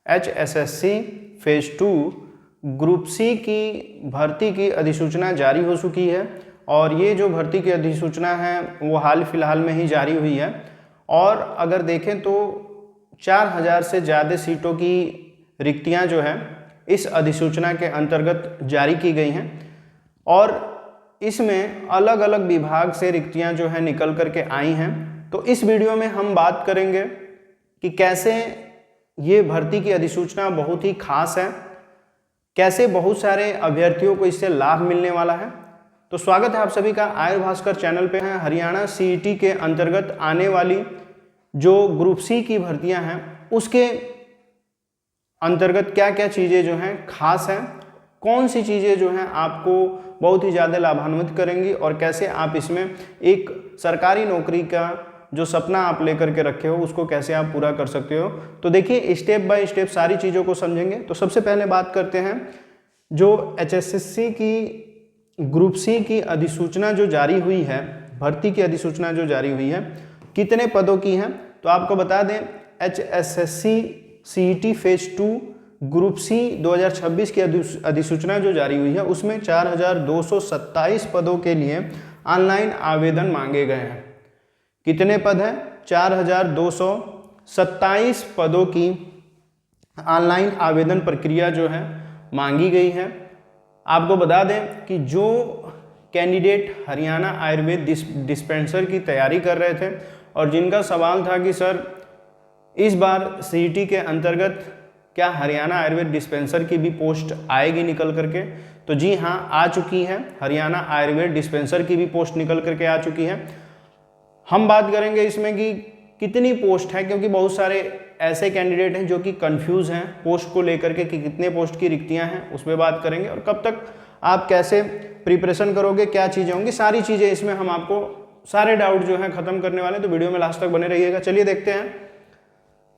HSSC phase 2 group सी की भर्ती की अधिसूचना जारी हो चुकी है और ये जो भर्ती की अधिसूचना है वो हाल फिलहाल में ही जारी हुई है। और अगर देखें तो 4000 से ज़्यादा सीटों की रिक्तियां जो है इस अधिसूचना के अंतर्गत जारी की गई हैं और इसमें अलग अलग विभाग से रिक्तियां जो है निकल करके आई हैं। तो इस वीडियो में हम बात करेंगे कि कैसे ये भर्ती की अधिसूचना बहुत ही खास है, कैसे बहुत सारे अभ्यर्थियों को इससे लाभ मिलने वाला है। तो स्वागत है आप सभी का आर्य भास्कर चैनल पे। है हरियाणा सीईटी के अंतर्गत आने वाली जो ग्रुप सी की भर्तियां हैं उसके अंतर्गत क्या क्या चीज़ें जो हैं खास हैं, कौन सी चीज़ें जो हैं आपको बहुत ही ज़्यादा लाभान्वित करेंगी और कैसे आप इसमें एक सरकारी नौकरी का जो सपना आप लेकर के रखे हो उसको कैसे आप पूरा कर सकते हो। तो देखिए स्टेप बाय स्टेप सारी चीज़ों को समझेंगे। तो सबसे पहले बात करते हैं जो HSSC की ग्रुप सी की अधिसूचना जो जारी हुई है, भर्ती की अधिसूचना जो जारी हुई है कितने पदों की है। तो आपको बता दें HSSC CET phase 2 group C 2026 की अधिसूचना जो जारी हुई है उसमें 4227 पदों के लिए ऑनलाइन आवेदन मांगे गए हैं। कितने पद हैं? 4227 पदों की ऑनलाइन आवेदन प्रक्रिया जो है मांगी गई है। आपको बता दें कि जो कैंडिडेट हरियाणा आयुर्वेद डिस्पेंसर की तैयारी कर रहे थे और जिनका सवाल था कि सर इस बार सीईटी के अंतर्गत क्या हरियाणा आयुर्वेद डिस्पेंसर की भी पोस्ट आएगी निकल करके, तो जी हाँ आ चुकी है। हरियाणा आयुर्वेद डिस्पेंसर की भी पोस्ट निकल करके आ चुकी है। हम बात करेंगे इसमें कि कितनी पोस्ट है, क्योंकि बहुत सारे ऐसे कैंडिडेट हैं जो कि कंफ्यूज हैं पोस्ट को लेकर के कि कितने पोस्ट की रिक्तियां हैं, उसमें बात करेंगे। और कब तक आप कैसे प्रिपरेशन करोगे, क्या चीज़ें होंगी, सारी चीज़ें इसमें हम आपको सारे डाउट जो हैं ख़त्म करने वाले हैं। तो वीडियो में लास्ट तक बने रहिएगा। चलिए देखते हैं।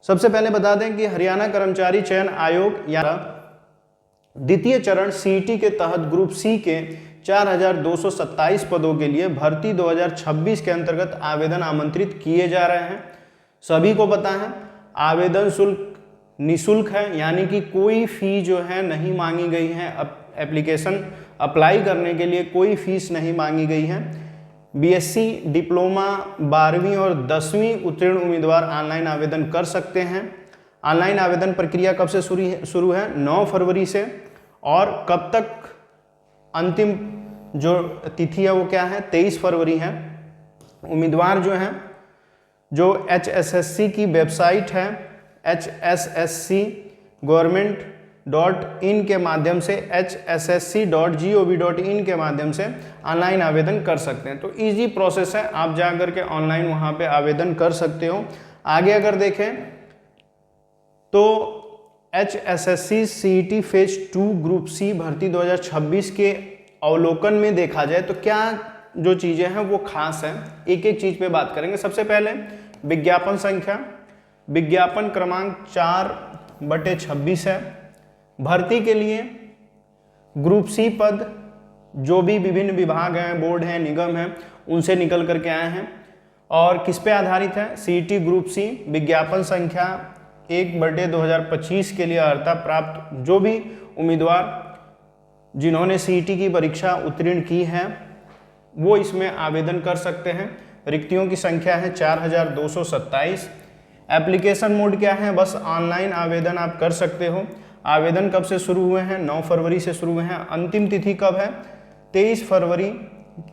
सबसे पहले बता दें कि हरियाणा कर्मचारी चयन आयोग या द्वितीय चरण सीईटी के तहत ग्रुप सी के 4227 पदों के लिए भर्ती 2026 के अंतर्गत आवेदन आमंत्रित किए जा रहे हैं। सभी को पता है आवेदन शुल्क निःशुल्क है, यानी कि कोई फी जो है नहीं मांगी गई है। एप्लीकेशन अप्लाई करने के लिए कोई फीस नहीं मांगी गई है। बीएससी डिप्लोमा 12वीं और 10वीं उत्तीर्ण उम्मीदवार ऑनलाइन आवेदन कर सकते हैं। ऑनलाइन आवेदन प्रक्रिया कब से शुरू है? 9 फरवरी से। और कब तक अंतिम जो तिथि है वो क्या है? 23 फरवरी है। उम्मीदवार जो हैं जो HSSC की वेबसाइट है hssc.government.in के माध्यम से hssc.gov.in के माध्यम से ऑनलाइन आवेदन कर सकते हैं। तो इजी प्रोसेस है, आप जा कर के ऑनलाइन वहाँ पे आवेदन कर सकते हो। आगे अगर देखें तो HSSC CET phase 2 group C भर्ती 2026 के अवलोकन में देखा जाए तो क्या जो चीज़ें हैं वो खास हैं, एक एक चीज़ पे बात करेंगे। सबसे पहले विज्ञापन संख्या, विज्ञापन क्रमांक 4/26 है। भर्ती के लिए ग्रुप सी पद जो भी विभिन्न विभाग हैं, बोर्ड हैं, निगम हैं, उनसे निकल करके आए हैं। और किस पे आधारित है? सीईटी ग्रुप सी विज्ञापन संख्या 1/2025 के लिए अर्हता प्राप्त जो भी उम्मीदवार जिन्होंने सीईटी की परीक्षा उत्तीर्ण की है वो इसमें आवेदन कर सकते हैं। रिक्तियों की संख्या है 4227। एप्लीकेशन मोड क्या है? बस ऑनलाइन आवेदन आप कर सकते हो। आवेदन कब से शुरू हुए हैं? 9 फरवरी से शुरू हुए हैं। अंतिम तिथि कब है? 23 फरवरी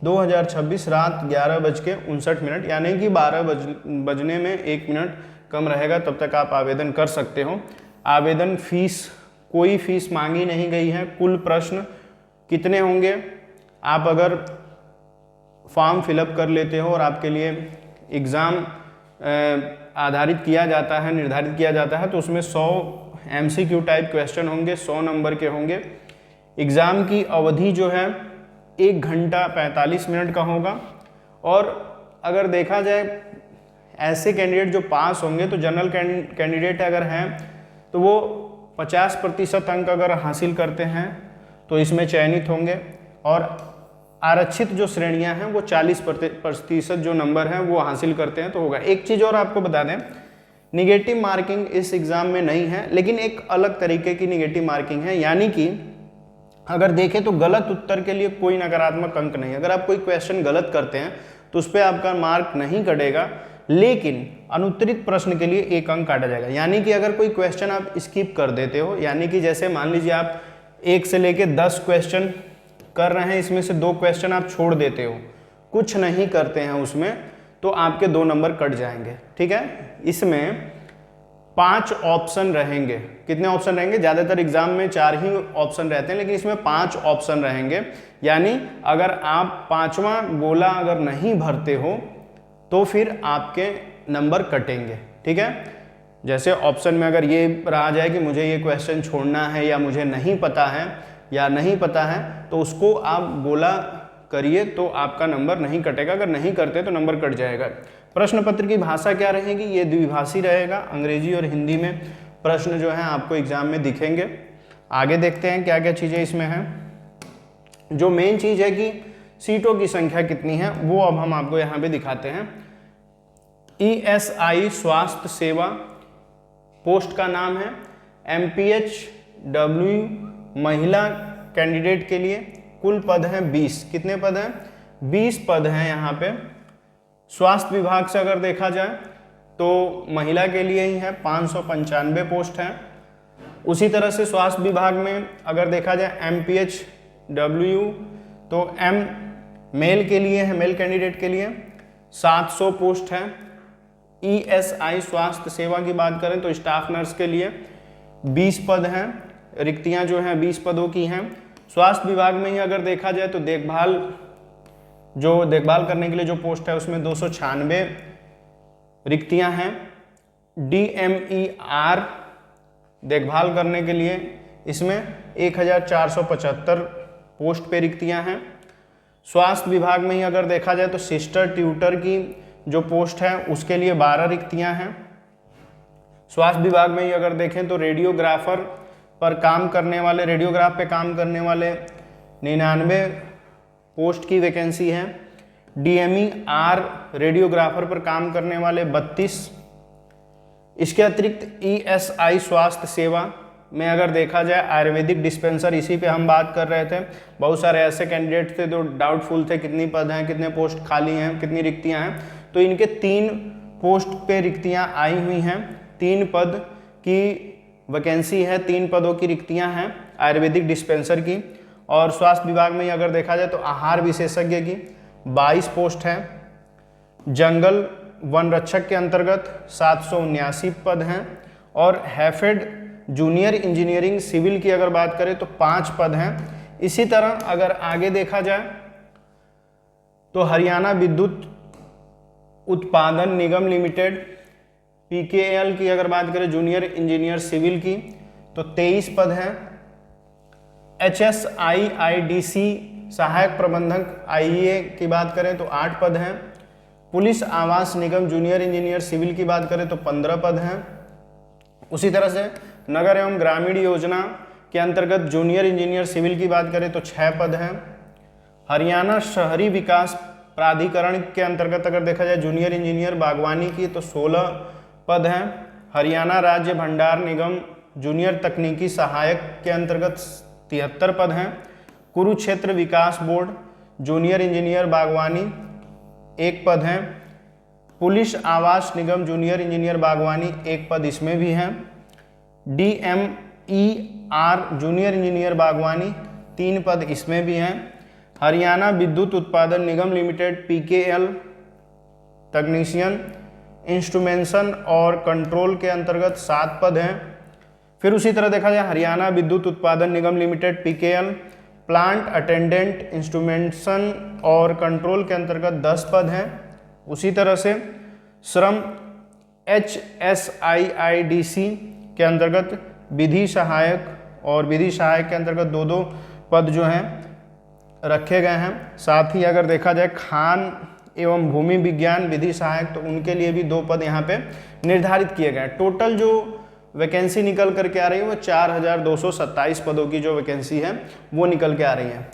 2026 रात 11:59, यानी कि 12 बजने में 1 मिनट कम रहेगा, तब तक आप आवेदन कर सकते हो। आवेदन फीस, कोई फीस मांगी नहीं गई है। कुल प्रश्न कितने होंगे? आप अगर फॉर्म फिलअप कर लेते हो और आपके लिए एग्ज़ाम आधारित किया जाता है, निर्धारित किया जाता है, तो उसमें 100 MCQ टाइप क्वेश्चन होंगे, 100 नंबर के होंगे। एग्ज़ाम की अवधि जो है 1 घंटा 45 मिनट का होगा। और अगर देखा जाए ऐसे कैंडिडेट जो पास होंगे, तो जनरल कैंडिडेट अगर हैं तो वो 50% अंक अगर हासिल करते हैं तो इसमें चयनित होंगे। और आरक्षित जो श्रेणियां हैं वो 40% जो नंबर हैं वो हासिल करते हैं तो होगा। एक चीज़ और आपको बता दें, निगेटिव मार्किंग इस एग्ज़ाम में नहीं है, लेकिन एक अलग तरीके की निगेटिव मार्किंग है, यानी कि अगर देखें तो गलत उत्तर के लिए कोई नकारात्मक अंक नहीं। अगर आप कोई क्वेश्चन गलत करते हैं तो उस पर आपका मार्क नहीं कटेगा, लेकिन अनुत्तरित प्रश्न के लिए 1 अंक काटा जाएगा। यानी कि अगर कोई क्वेश्चन आप स्किप कर देते हो, यानी कि जैसे मान लीजिए आप 1 से लेके 10 क्वेश्चन कर रहे हैं, इसमें से 2 क्वेश्चन आप छोड़ देते हो, कुछ नहीं करते हैं उसमें, तो आपके 2 नंबर कट जाएंगे। ठीक है, इसमें 5 ऑप्शन रहेंगे। कितने ऑप्शन रहेंगे? ज़्यादातर एग्जाम में 4 ही ऑप्शन रहते हैं, लेकिन इसमें 5 ऑप्शन रहेंगे। यानी अगर आप 5वां गोला अगर नहीं भरते हो तो फिर आपके नंबर कटेंगे। ठीक है, जैसे ऑप्शन में अगर ये रहा जाए कि मुझे ये क्वेश्चन छोड़ना है या मुझे नहीं पता है या नहीं पता है, तो उसको आप गोला करिए तो आपका नंबर नहीं कटेगा। अगर नहीं करते तो नंबर कट जाएगा। प्रश्न पत्र की भाषा क्या रहेगी? ये द्विभाषी रहेगा, अंग्रेजी और हिंदी में प्रश्न जो है आपको एग्जाम में दिखेंगे। आगे देखते हैं क्या क्या चीज़ें इसमें हैं। जो मेन चीज़ है कि सीटों की संख्या कितनी है, वो अब हम आपको यहाँ पे दिखाते हैं। ESI स्वास्थ्य सेवा पोस्ट का नाम है। MPHW महिला कैंडिडेट के लिए कुल पद हैं 20। कितने पद हैं? 20 पद हैं यहाँ पे। स्वास्थ्य विभाग से अगर देखा जाए तो महिला के लिए ही है, 595 पोस्ट हैं। उसी तरह से स्वास्थ्य विभाग में अगर देखा जाए MPHW तो मेल के लिए है, मेल कैंडिडेट के लिए 700 पोस्ट है। ESI स्वास्थ्य सेवा की बात करें तो स्टाफ नर्स के लिए 20 पद हैं, रिक्तियां जो हैं 20 पदों की हैं। स्वास्थ्य विभाग में ही अगर देखा जाए तो देखभाल करने के लिए जो पोस्ट है उसमें 296 रिक्तियां हैं। DMER देखभाल करने के लिए इसमें 1475 पोस्ट पे रिक्तियां हैं। स्वास्थ्य विभाग में ही अगर देखा जाए तो सिस्टर ट्यूटर की जो पोस्ट है उसके लिए 12 रिक्तियां हैं। स्वास्थ्य विभाग में ही अगर देखें तो रेडियोग्राफर पर काम करने वाले, रेडियोग्राफ पे काम करने वाले 99 पोस्ट की वैकेंसी है। DMER रेडियोग्राफर पर काम करने वाले 32। इसके अतिरिक्त ESI स्वास्थ्य सेवा में अगर देखा जाए आयुर्वेदिक डिस्पेंसर, इसी पे हम बात कर रहे थे। बहुत सारे ऐसे कैंडिडेट थे जो डाउटफुल थे कितनी पद हैं, कितने पोस्ट खाली हैं, कितनी रिक्तियां हैं, तो इनके 3 पोस्ट पे रिक्तियां आई हुई हैं। 3 पद की वैकेंसी है, 3 पदों की रिक्तियां हैं आयुर्वेदिक डिस्पेंसर की। और स्वास्थ्य विभाग में अगर देखा जाए तो आहार विशेषज्ञ की 22 पोस्ट है। जंगल वन रक्षक के अंतर्गत 779 पद हैं। और हैफेड जूनियर इंजीनियरिंग सिविल की अगर बात करें तो 5 पद हैं। इसी तरह अगर आगे देखा जाए तो हरियाणा विद्युत उत्पादन निगम लिमिटेड PKL की अगर बात करें जूनियर इंजीनियर सिविल की तो 23 पद हैं। HSIIDC सहायक प्रबंधक IEA की बात करें तो 8 पद हैं। पुलिस आवास निगम जूनियर इंजीनियर सिविल की बात करें तो 15 पद हैं। उसी तरह से नगर एवं ग्रामीण योजना के अंतर्गत जूनियर इंजीनियर सिविल की बात करें तो 6 पद हैं। हरियाणा शहरी विकास प्राधिकरण के अंतर्गत अगर देखा जाए जूनियर इंजीनियर बागवानी की तो 16 पद हैं। हरियाणा राज्य भंडार निगम जूनियर तकनीकी सहायक के अंतर्गत 73 पद हैं। कुरुक्षेत्र विकास बोर्ड जूनियर इंजीनियर बागवानी 1 पद हैं। पुलिस आवास निगम जूनियर इंजीनियर बागवानी 1 पद इसमें भी हैं। DMER जूनियर इंजीनियर बागवानी 3 पद इसमें भी हैं। हरियाणा विद्युत उत्पादन निगम लिमिटेड PKL तकनीशियन इंस्ट्रूमेंटेशन और कंट्रोल के अंतर्गत 7 पद हैं। फिर उसी तरह देखा जाए Haryana Vidyut Utpadan Nigam limited PKL plant attendant instrumentation और कंट्रोल के अंतर्गत 10 पद हैं। उसी तरह से श्रम HSIIDC के अंतर्गत विधि सहायक और विधि सहायक के अंतर्गत 2-2 पद जो हैं रखे गए हैं। साथ ही अगर देखा जाए खान एवं भूमि विज्ञान विधि सहायक तो उनके लिए भी 2 पद यहाँ पे निर्धारित किए गए हैं। टोटल जो वैकेंसी निकल करके आ रही है वो 4227 पदों की जो वैकेंसी है वो निकल के आ रही है।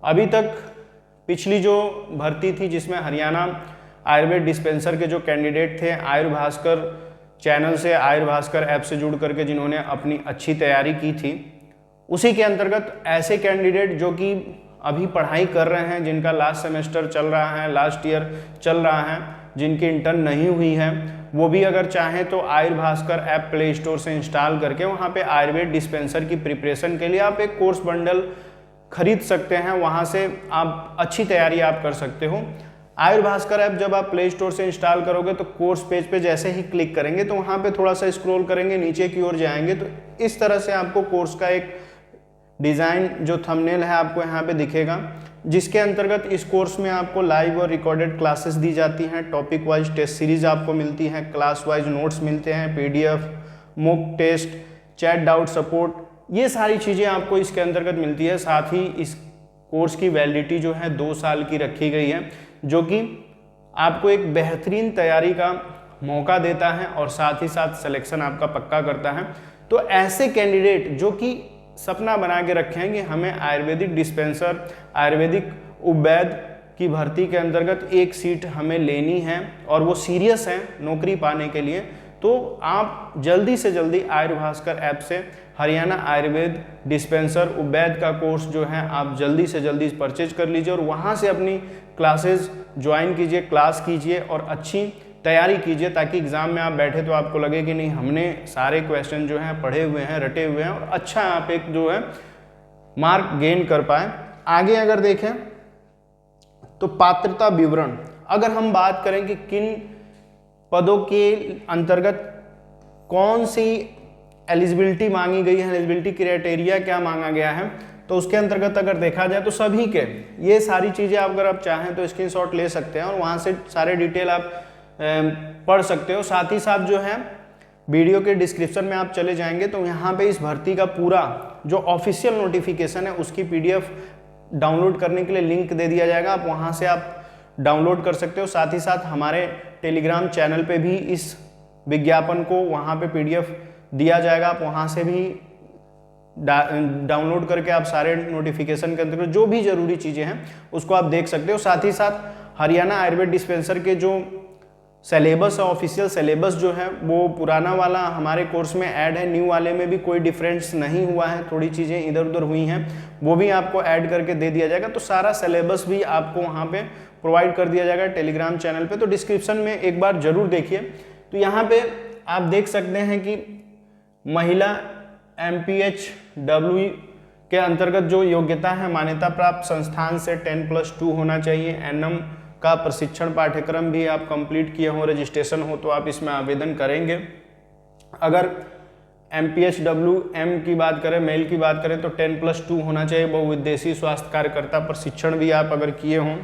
अभी तक पिछली जो भर्ती थी जिसमें हरियाणा आयुर्वेद डिस्पेंसर के जो कैंडिडेट थे आयुर्भास्कर चैनल से, आयुर्भास्कर ऐप से जुड़ करके जिन्होंने अपनी अच्छी तैयारी की थी, उसी के अंतर्गत ऐसे कैंडिडेट जो कि अभी पढ़ाई कर रहे हैं, जिनका लास्ट सेमेस्टर चल रहा है, लास्ट ईयर चल रहा है, जिनकी इंटर्न नहीं हुई है, वो भी अगर चाहें तो आयुर्भास्कर ऐप प्ले स्टोर से इंस्टॉल करके वहाँ पे आयुर्वेद डिस्पेंसर की प्रिपरेशन के लिए आप एक कोर्स बंडल खरीद सकते हैं। वहाँ से आप अच्छी तैयारी आप कर सकते हो। आयुर्भास्कर ऐप जब आप प्ले स्टोर से इंस्टॉल करोगे तो कोर्स पेज पे जैसे ही क्लिक करेंगे तो वहाँ पे थोड़ा सा स्क्रॉल करेंगे, नीचे की ओर जाएंगे तो इस तरह से आपको कोर्स का एक डिज़ाइन जो थंबनेल है आपको यहाँ पे दिखेगा, जिसके अंतर्गत इस कोर्स में आपको लाइव और रिकॉर्डेड क्लासेस दी जाती हैं, टॉपिक वाइज टेस्ट सीरीज आपको मिलती हैं, क्लास वाइज नोट्स मिलते हैं, PDF, mock test, chat doubt support, ये सारी चीज़ें आपको इसके अंतर्गत मिलती है। साथ ही इस कोर्स की वैलिडिटी जो है 2 साल की रखी गई है, जो कि आपको एक बेहतरीन तैयारी का मौका देता है और साथ ही साथ सिलेक्शन आपका पक्का करता है। तो ऐसे कैंडिडेट जो कि सपना बना के रखे हैं कि हमें आयुर्वेदिक डिस्पेंसर, आयुर्वेदिक उपवैद की भर्ती के अंतर्गत एक सीट हमें लेनी है और वो सीरियस हैं नौकरी पाने के लिए, तो आप जल्दी से जल्दी आयुर्भास्कर ऐप से हरियाणा आयुर्वेद डिस्पेंसर उपवैद का कोर्स जो है आप जल्दी से जल्दी परचेज कर लीजिए और वहाँ से अपनी क्लासेस ज्वाइन कीजिए, क्लास कीजिए और अच्छी तैयारी कीजिए, ताकि एग्ज़ाम में आप बैठे तो आपको लगे कि नहीं, हमने सारे क्वेश्चन जो हैं पढ़े हुए हैं, रटे हुए हैं और अच्छा आप एक जो है मार्क गेन कर पाए। आगे अगर देखें तो पात्रता विवरण, अगर हम बात करें कि किन पदों के अंतर्गत कौन सी एलिजिबिलिटी मांगी गई है, एलिजिबिलिटी क्राइटेरिया क्या मांगा गया है, तो उसके अंतर्गत अगर देखा जाए तो सभी के ये सारी चीज़ें अगर आप चाहें तो स्क्रीनशॉट ले सकते हैं और वहाँ से सारे डिटेल आप पढ़ सकते हो। साथ ही साथ जो है वीडियो के डिस्क्रिप्शन में आप चले जाएंगे तो यहाँ पे इस भर्ती का पूरा जो ऑफिशियल नोटिफिकेशन है उसकी PDF डाउनलोड करने के लिए लिंक दे दिया जाएगा, आप वहाँ से आप डाउनलोड कर सकते हो। साथ ही साथ हमारे टेलीग्राम चैनल पे भी इस विज्ञापन को वहाँ पे PDF दिया जाएगा, आप वहाँ से भी डाउनलोड करके आप सारे नोटिफिकेशन के अंतर्गत जो भी जरूरी चीज़ें हैं उसको आप देख सकते हो। साथ ही साथ हरियाणा आयुर्वेद डिस्पेंसर के जो सिलेबस है, ऑफिशियल सिलेबस जो है वो पुराना वाला हमारे कोर्स में ऐड है, न्यू वाले में भी कोई डिफरेंस नहीं हुआ है, थोड़ी चीज़ें इधर उधर हुई हैं, वो भी आपको ऐड करके दे दिया जाएगा। तो सारा सिलेबस भी आपको वहाँ पे प्रोवाइड कर दिया जाएगा टेलीग्राम चैनल पे, तो डिस्क्रिप्शन में एक बार जरूर देखिए। तो यहाँ पे आप देख सकते हैं कि महिला MPHW के अंतर्गत जो योग्यता है, मान्यता प्राप्त संस्थान से 10+2 होना चाहिए, NM का प्रशिक्षण पाठ्यक्रम भी आप कंप्लीट किए हो, रजिस्ट्रेशन हो तो आप इसमें आवेदन करेंगे। अगर MPHW M की बात करें, मेल की बात करें तो 10+2 होना चाहिए, बहुउद्देशीय स्वास्थ्य कार्यकर्ता प्रशिक्षण भी आप अगर किए हों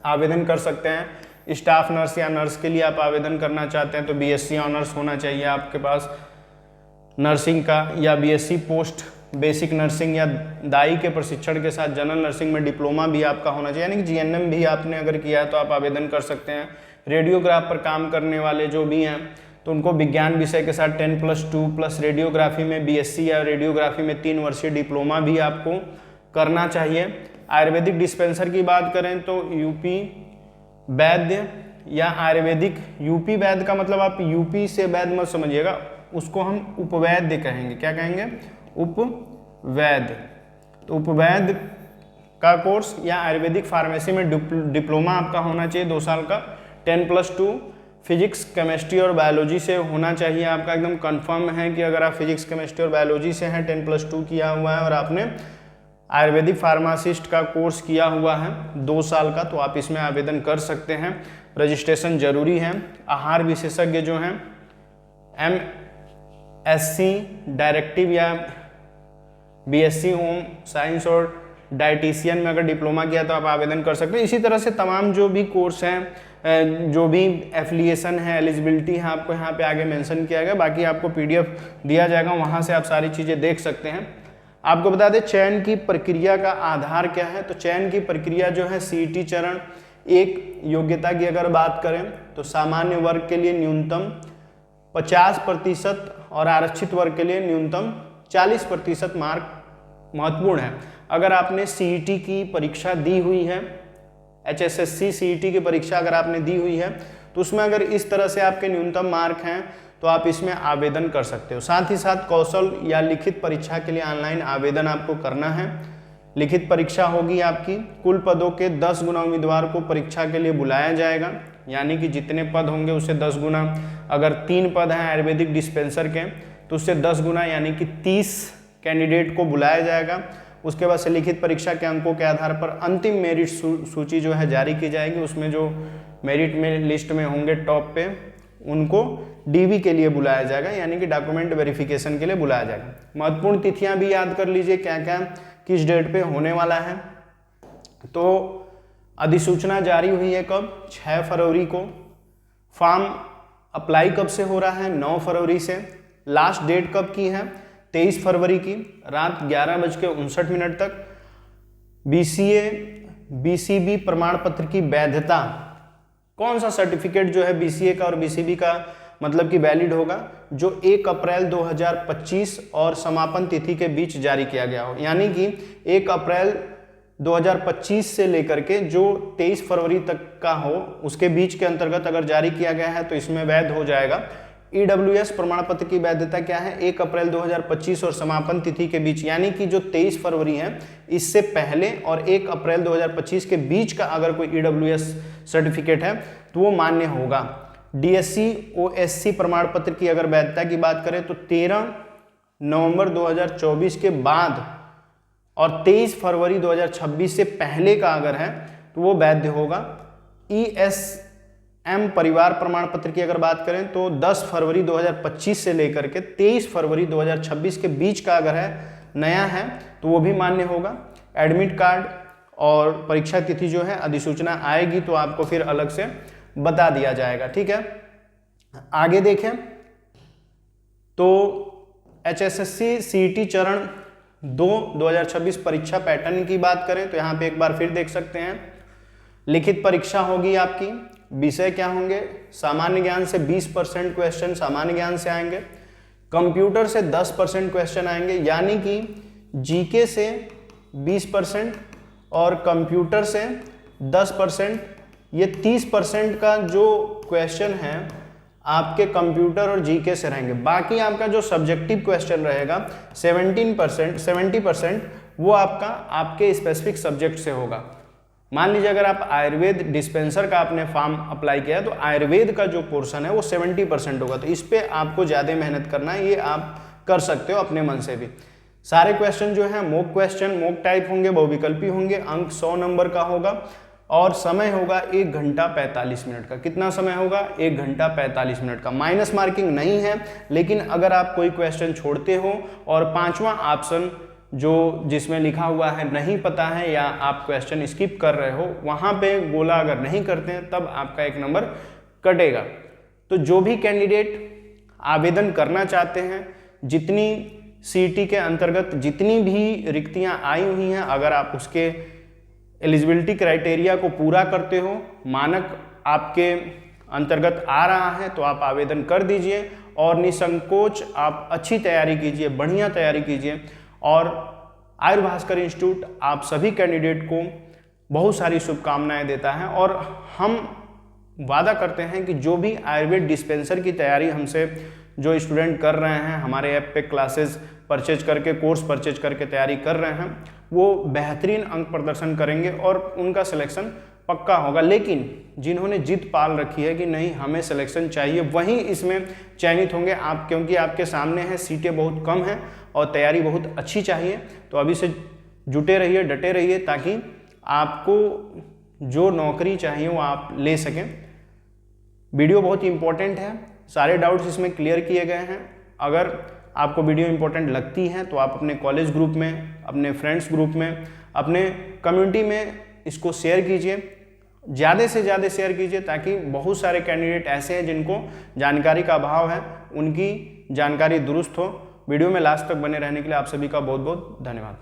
आवेदन कर सकते हैं। स्टाफ नर्स या नर्स के लिए आप आवेदन करना चाहते हैं तो BSc ऑनर्स होना चाहिए आपके पास नर्सिंग का, या BSc पोस्ट बेसिक नर्सिंग या दाई के प्रशिक्षण के साथ जनरल नर्सिंग में डिप्लोमा भी आपका होना चाहिए, यानी कि GNM भी आपने अगर किया है तो आप आवेदन कर सकते हैं। रेडियोग्राफ पर काम करने वाले जो भी हैं तो उनको विज्ञान विषय के साथ 10+2 प्लस रेडियोग्राफी में BSc या रेडियोग्राफी में 3 वर्षीय डिप्लोमा भी आपको करना चाहिए। आयुर्वेदिक डिस्पेंसर की बात करें तो यूपी वैद्य या आयुर्वेदिक, यूपी वैद्य का मतलब आप यूपी से वैद्य मत समझिएगा, उसको हम उपवैद्य कहेंगे। क्या कहेंगे? उपवैद्य। तो उपवैद्य का कोर्स या आयुर्वेदिक फार्मेसी में डिप्लोमा आपका होना चाहिए 2 साल का, 10+2 फिजिक्स केमिस्ट्री और बायोलॉजी से होना चाहिए आपका। एकदम कंफर्म है कि अगर आप फिजिक्स केमिस्ट्री और बायोलॉजी से हैं, 10+2 किया हुआ है और आपने आयुर्वेदिक फार्मासिस्ट का कोर्स किया हुआ है 2 साल का, तो आप इसमें आवेदन कर सकते हैं। रजिस्ट्रेशन जरूरी है। आहार विशेषज्ञ जो हैं MSc डायरेक्टिव या BSc होम साइंस और डाइटिशियन में अगर डिप्लोमा किया तो आप आवेदन कर सकते हैं। इसी तरह से तमाम जो भी कोर्स हैं, जो भी एफिलिएशन है, एलिजिबिलिटी है, आपको यहाँ पे आगे मेंशन किया गया। बाकी आपको PDF दिया जाएगा, वहाँ से आप सारी चीज़ें देख सकते हैं। आपको बता दें चयन की प्रक्रिया का आधार क्या है। तो चयन की प्रक्रिया जो है CET चरण 1 योग्यता की अगर बात करें तो सामान्य वर्ग के लिए न्यूनतम 50% और आरक्षित वर्ग के लिए न्यूनतम 40% मार्क महत्वपूर्ण है। अगर आपने CET की परीक्षा दी हुई है, HSSC CET की परीक्षा अगर आपने दी हुई है तो उसमें अगर इस तरह से आपके न्यूनतम मार्क हैं तो आप इसमें आवेदन कर सकते हो। साथ ही साथ कौशल या लिखित परीक्षा के लिए ऑनलाइन आवेदन आपको करना है। लिखित परीक्षा होगी आपकी, कुल पदों के 10 गुना उम्मीदवार को परीक्षा के लिए बुलाया जाएगा, यानी कि जितने पद होंगे उससे 10 गुना। अगर 3 पद हैं आयुर्वेदिक डिस्पेंसर के तो उससे 10 गुना यानी कि 30 कैंडिडेट को बुलाया जाएगा। उसके बाद से लिखित परीक्षा के अंकों के आधार पर अंतिम मेरिट सूची जो है जारी की जाएगी। उसमें जो मेरिट में लिस्ट में होंगे टॉप पे उनको डीवी के लिए बुलाया जाएगा, यानी कि डॉक्यूमेंट वेरिफिकेशन के लिए बुलाया जाएगा। महत्वपूर्ण तिथियां भी याद कर लीजिए क्या क्या किस डेट पे होने वाला है। तो अधिसूचना जारी हुई है कब, 6 फरवरी को। फॉर्म अप्लाई कब से हो रहा है, 9 फरवरी से। लास्ट डेट कब की है, 23 फरवरी की रात 11:59 तक। BCA BCB प्रमाण पत्र की वैधता, कौन सा सर्टिफिकेट जो है BCA का और BCB का मतलब कि वैलिड होगा, जो 1 अप्रैल 2025 और समापन तिथि के बीच जारी किया गया हो, यानी कि 1 अप्रैल 2025 से लेकर के जो 23 फरवरी तक का हो उसके बीच के अंतर्गत अगर जारी किया गया है तो इसमें वैध हो जाएगा। EWS प्रमाण पत्र की वैधता क्या है, 1 अप्रैल 2025 और समापन तिथि के बीच, यानी कि जो 23 फरवरी है इससे पहले और 1 अप्रैल 2025 के बीच का अगर कोई EWS सर्टिफिकेट है तो वो मान्य होगा। DSC OSC प्रमाण पत्र की अगर वैधता की बात करें तो 13 नवंबर 2024 के बाद और 23 फरवरी 2026 से पहले का अगर है तो वो वैध होगा। ESM परिवार प्रमाण पत्र की अगर बात करें तो 10 फरवरी 2025 से लेकर के 23 फरवरी 2026 के बीच का अगर है, नया है, तो वो भी मान्य होगा। एडमिट कार्ड और परीक्षा तिथि जो है अधिसूचना आएगी तो आपको फिर अलग से बता दिया जाएगा, ठीक है। आगे देखें तो HSSC CET चरण 2 2026 परीक्षा पैटर्न की बात करें तो यहाँ पे एक बार फिर देख सकते हैं। लिखित परीक्षा होगी आपकी, विषय क्या होंगे, सामान्य ज्ञान से 20% क्वेश्चन सामान्य ज्ञान से आएंगे, कंप्यूटर से 10% क्वेश्चन आएंगे, यानी कि जीके से 20% और कंप्यूटर से 10%, ये 30% का जो क्वेश्चन है आपके कंप्यूटर और जीके से रहेंगे। बाकी आपका जो सब्जेक्टिव क्वेश्चन रहेगा 70% वो आपका आपके स्पेसिफिक सब्जेक्ट से होगा। मान लीजिए अगर आप आयुर्वेद डिस्पेंसर का आपने फॉर्म अप्लाई किया तो आयुर्वेद का जो पोर्शन है वो 70% होगा, तो इस पे आपको ज़्यादा मेहनत करना है, ये आप कर सकते हो अपने मन से भी। सारे क्वेश्चन जो है मॉक क्वेश्चन, मॉक टाइप होंगे, बहुविकल्पी होंगे, अंक 100 नंबर का होगा और समय होगा 1 घंटा 45 मिनट का। कितना समय होगा, 1 घंटा 45 मिनट का। माइनस मार्किंग नहीं है, लेकिन अगर आप कोई क्वेश्चन छोड़ते हो और 5वां ऑप्शन जो जिसमें लिखा हुआ है नहीं पता है या आप क्वेश्चन स्किप कर रहे हो, वहाँ पे गोला अगर नहीं करते हैं तब आपका 1 नंबर कटेगा। तो जो भी कैंडिडेट आवेदन करना चाहते हैं, जितनी CET के अंतर्गत जितनी भी रिक्तियाँ आई हुई हैं, अगर आप उसके एलिजिबिलिटी क्राइटेरिया को पूरा करते हो, मानक आपके अंतर्गत आ रहा है, तो आप आवेदन कर दीजिए और निसंकोच आप अच्छी तैयारी कीजिए, बढ़िया तैयारी कीजिए। और आयुर्भास्कर इंस्टीट्यूट आप सभी कैंडिडेट को बहुत सारी शुभकामनाएं देता है और हम वादा करते हैं कि जो भी आयुर्वेद डिस्पेंसर की तैयारी हमसे जो स्टूडेंट कर रहे हैं, हमारे ऐप पे क्लासेस परचेज करके, कोर्स परचेज करके तैयारी कर रहे हैं, वो बेहतरीन अंक प्रदर्शन करेंगे और उनका सिलेक्शन पक्का होगा। लेकिन जिन्होंने जिद पाल रखी है कि नहीं हमें सिलेक्शन चाहिए, वहीं इसमें चयनित होंगे आप, क्योंकि आपके सामने है सीटें बहुत कम हैं और तैयारी बहुत अच्छी चाहिए। तो अभी से जुटे रहिए, डटे रहिए, ताकि आपको जो नौकरी चाहिए वो आप ले सकें। वीडियो बहुत इंपॉर्टेंट है, सारे डाउट्स इसमें क्लियर किए गए हैं। अगर आपको वीडियो इंपॉर्टेंट लगती है तो आप अपने कॉलेज ग्रुप में, अपने फ्रेंड्स ग्रुप में, अपने कम्युनिटी में इसको शेयर कीजिए, ज़्यादा से ज़्यादा शेयर कीजिए, ताकि बहुत सारे कैंडिडेट ऐसे हैं जिनको जानकारी का अभाव है, उनकी जानकारी दुरुस्त हो। वीडियो में लास्ट तक बने रहने के लिए आप सभी का बहुत बहुत धन्यवाद।